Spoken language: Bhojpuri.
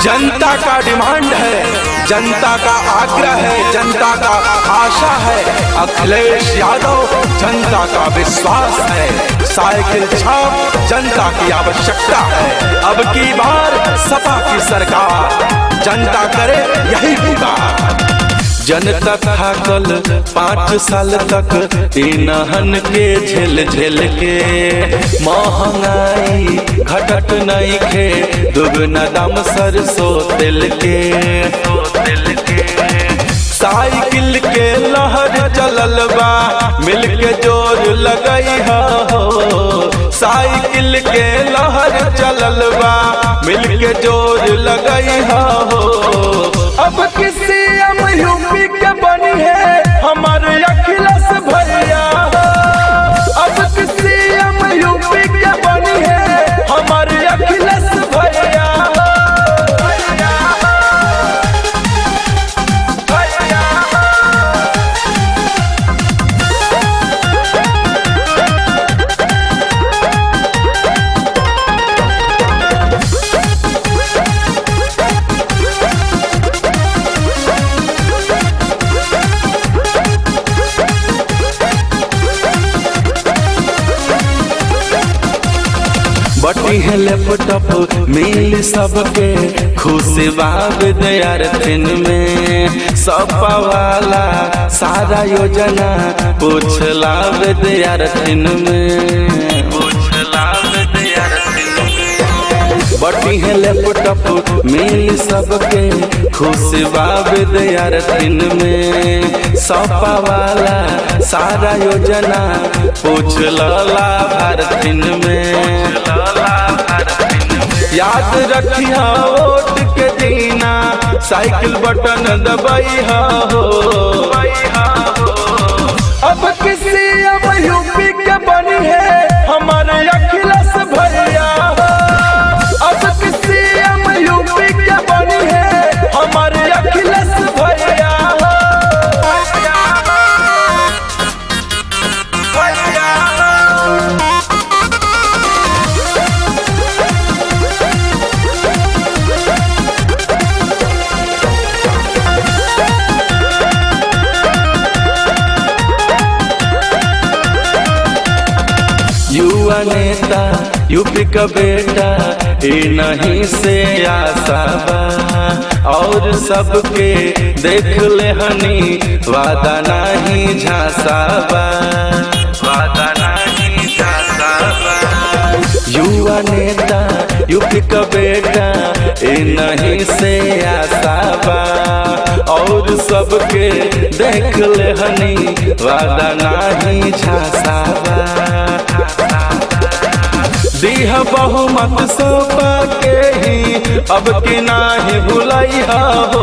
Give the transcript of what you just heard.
जनता का डिमांड है, जनता का आग्रह है, जनता का आशा है। अखिलेश यादव जनता का विश्वास है। साइकिल छाप जनता की आवश्यकता है। अब की बार सपा की सरकार, जनता करे यही पुकार। जनता था कल 5 साल तक इन्हन के झेल झेल के, महंगाई घटत नहीं खे, दुगना दाम सरसों तेल के। साइकिल के लहर चलल बा, मिलके जोर लगई हो। साइकिल के लहर चलल बा, मिलके जोर लगई हो। अब किसी यूपी के बनी है हमारे अखिलेश भैया। अब किसी यूपी के बनी है हमारे अखिलेश भैया। बटी है लैपटॉप मिल सबके, खुशी बाब दयारथिन में। सपा वाला सारा योजना पूछला दयारथिन में। बटी है लैपटॉप मिल सबके, खुशी बाब दयारथिन में। सपा वाला सारा योजना पूछला भारतीन में। याद रखिया वोट के दीना, साइकिल बटन दबाइया हो। अब किसी यूपी के बनी है हमारे अखिलेश भैया। अब किसी यूपी के बनी है हमारे अखिलेश भैया। युवा नेता यूपी का बेटा नहीं से आशा बा, और सबके देख ले हनी वादा नहीं झांसा बा। वादा नहीं झांसा बा। युवा नेता यूपी का बेटा नहीं से आशा बा, और सबके देख ले हनी वादा नहीं झांसा बा। दीह बहुमत सपा के ही अब की नाही भुलैया हो।